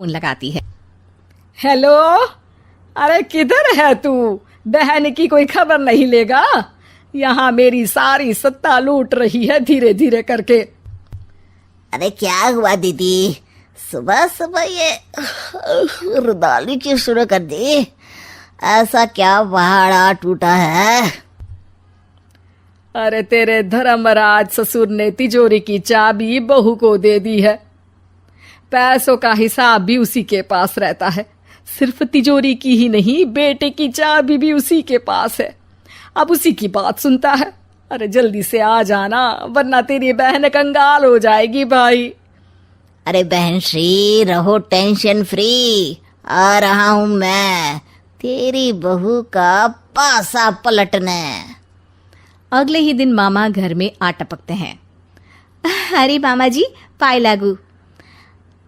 Phone लगाती है। Hello, अरे किधर है तू? बहन की कोई खबर नहीं लेगा? यहाँ मेरी सारी सत्ता लूट रही है धीरे धीरे करके। अरे क्या हुआ दीदी, सुबह सुबह ये रुदाली क्यों शुरू कर दी? ऐसा क्या पहाड़ा टूटा है? अरे तेरे धर्मराज ससुर ने तिजोरी की चाबी बहू को दे दी है। पैसों का हिसाब भी उसी के पास रहता है। सिर्फ तिजोरी की ही नहीं, बेटे की चाबी भी उसी के पास है। अब उसी की बात सुनता है। अरे जल्दी से आ जाना, वरना तेरी बहन कंगाल हो जाएगी भाई। अरे बहन श्री, रहो टेंशन फ्री, आ रहा हूं मैं तेरी बहू का पासा पलटने। अगले ही दिन मामा घर में आ टपकते हैं। अरे मामा जी, पाए लागू।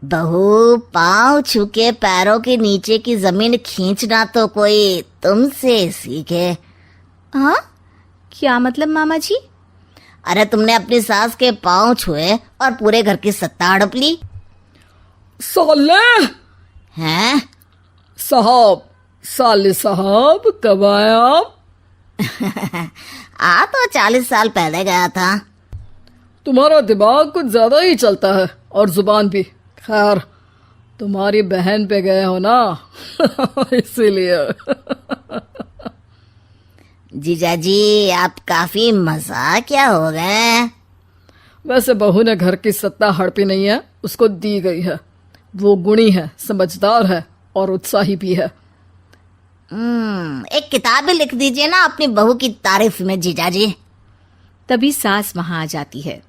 बहू, पाँव छू के पैरों के नीचे की जमीन खींचना तो कोई तुमसे सीखे। हाँ, क्या मतलब मामा जी? अरे तुमने अपनी सास के पाँव छुए और पूरे घर की सत्ता हड़प ली। साले हैं? साहब, साले साहब कब आए आप? आ तो 40 साल पहले गया था। तुम्हारा दिमाग कुछ ज्यादा ही चलता है और जुबान भी। खैर, तुम्हारी बहन पे गए हो ना इसीलिए। जीजा जी, आप काफी मजाकिया हो गए। वैसे बहू ने घर की सत्ता हड़पी नहीं है, उसको दी गई है। वो गुणी है, समझदार है और उत्साही भी है। एक किताब भी लिख दीजिए ना अपनी बहू की तारीफ में जीजा जी। तभी सास वहां आ जाती है।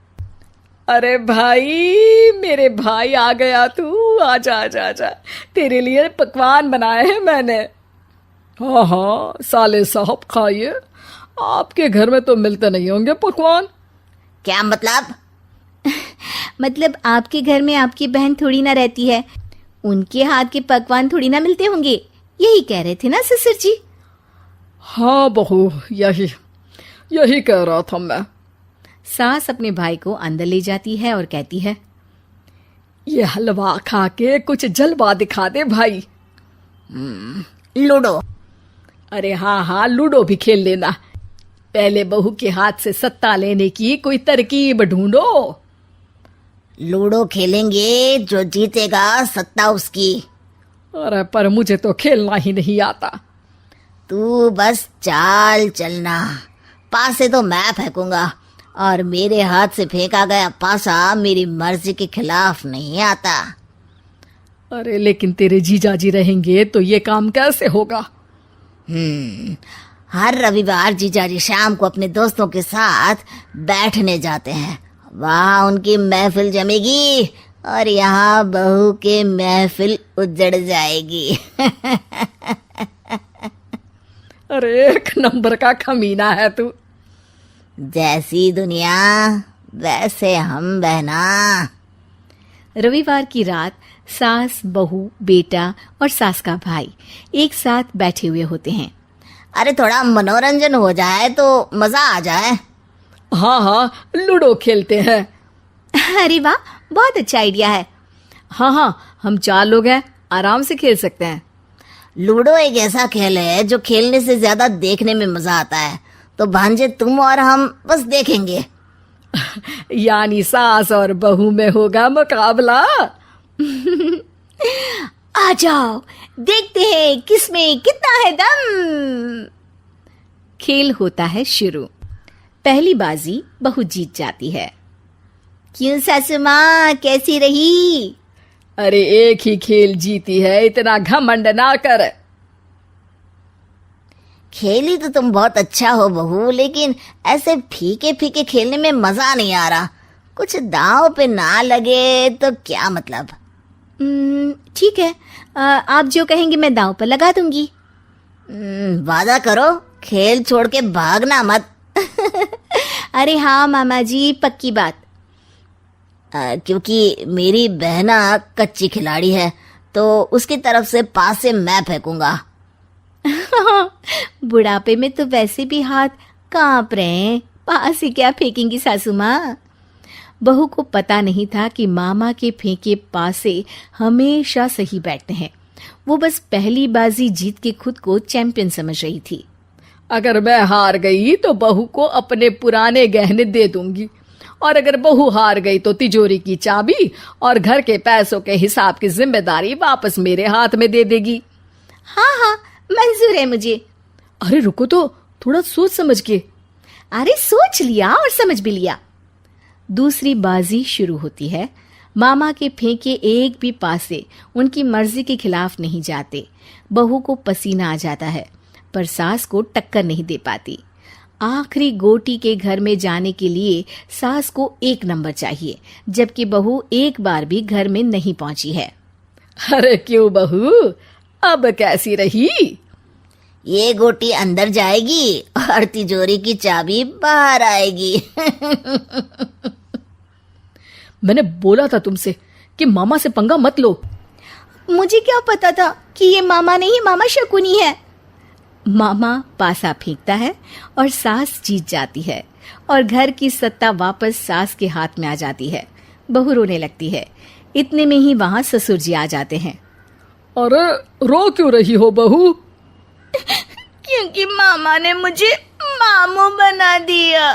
अरे भाई, मेरे भाई आ गया तू। आजा आजा आजा, तेरे लिए पकवान बनाए हैं मैंने। हाँ हाँ साले साहब, खाइए। आपके घर में तो मिलते नहीं होंगे पकवान। क्या मतलब? मतलब आपके घर में आपकी बहन थोड़ी ना रहती है, उनके हाथ के पकवान थोड़ी ना मिलते होंगे, यही कह रहे थे ना ससुर जी? हाँ बहू, यही यही कह रहा था मैं। सास अपने भाई को अंदर ले जाती है और कहती है, ये हलवा खा के कुछ जलवा दिखा दे भाई। लूडो? अरे हाँ हाँ, लूडो भी खेल लेना। पहले बहू के हाथ से सत्ता लेने की कोई तरकीब ढूंढो। लूडो खेलेंगे, जो जीतेगा सत्ता उसकी। अरे पर मुझे तो खेलना ही नहीं आता। तू बस चाल चलना, पासे तो मैं फेंकूंगा और मेरे हाथ से फेंका गया पासा मेरी मर्जी के खिलाफ नहीं आता। अरे लेकिन तेरे जीजाजी रहेंगे तो ये काम कैसे होगा? हर रविवार जीजाजी शाम को अपने दोस्तों के साथ बैठने जाते हैं। वहाँ उनकी महफिल जमेगी और यहाँ बहू के महफिल उजड़ जाएगी। अरे एक नंबर का कमीना है तू। जैसी दुनिया वैसे हम बहना। रविवार की रात सास, बहू, बेटा और सास का भाई एक साथ बैठे हुए होते हैं। अरे थोड़ा मनोरंजन हो जाए तो मजा आ जाए। हाँ हाँ, लूडो खेलते हैं। अरे वाह, बहुत अच्छा आइडिया है। हाँ हाँ, हम 4 लोग हैं, आराम से खेल सकते हैं। लूडो एक ऐसा खेल है जो खेलने से ज्यादा देखने में मजा आता है। तो भांजे, तुम और हम बस देखेंगे। यानी सास और बहू में होगा मुकाबला। आ जाओ, देखते हैं किसमें कितना है दम। खेल होता है शुरू। पहली बाजी बहू जीत जाती है। क्यों सासू माँ, कैसी रही? अरे एक ही खेल जीती है, इतना घमंड ना कर। खेली तो तुम बहुत अच्छा हो बहू, लेकिन ऐसे फीके फीके खेलने में मजा नहीं आ रहा। कुछ दांव पे ना लगे तो क्या मतलब? ठीक है, आप जो कहेंगे मैं दांव पर लगा दूंगी। वादा करो, खेल छोड़ के भागना मत। अरे हाँ मामा जी, पक्की बात। क्योंकि मेरी बहना कच्ची खिलाड़ी है, तो उसकी तरफ से पास से मैं फेंकूंगा। बुढ़ापे में तो वैसे भी हाथ कांप रहे हैं, पास से क्या फेंकेंगी सासू माँ? बहू को पता नहीं था कि मामा के फेंके पासे हमेशा सही बैठते हैं। वो बस पहली बाजी जीत के खुद को चैंपियन समझ रही थी। अगर मैं हार गई तो बहू को अपने पुराने गहने दे दूंगी, और अगर बहू हार गई तो तिजोरी की चाबी और घर के पैसों के हिसाब की जिम्मेदारी वापस मेरे हाथ में दे देगी। हाँ हाँ, मंजूर है मुझे। अरे रुको तो, थोड़ा सोच समझ के। अरे सोच लिया और समझ भी लिया। दूसरी बाजी शुरू होती है। मामा के फेंके एक भी पासे उनकी मर्जी के खिलाफ नहीं जाते। बहू को पसीना आ जाता है, पर सास को टक्कर नहीं दे पाती। आखिरी गोटी के घर में जाने के लिए सास को 1 नंबर चाहिए, जबकि बहू एक बार भी घर में नहीं पहुंची है। अरे क्यों बहू, अब कैसी रही? ये गोटी अंदर जाएगी और तिजोरी की चाबी बाहर आएगी। मैंने बोला था तुमसे कि मामा से पंगा मत लो। मुझे क्या पता था कि ये मामा नहीं, मामा शकुनी है। मामा पासा फेंकता है और सास जीत जाती है और घर की सत्ता वापस सास के हाथ में आ जाती है। बहू रोने लगती है। इतने में ही वहां ससुर जी आ जाते हैं। अरे रो क्यों रही हो बहू? क्योंकि मामा ने मुझे मामू बना दिया।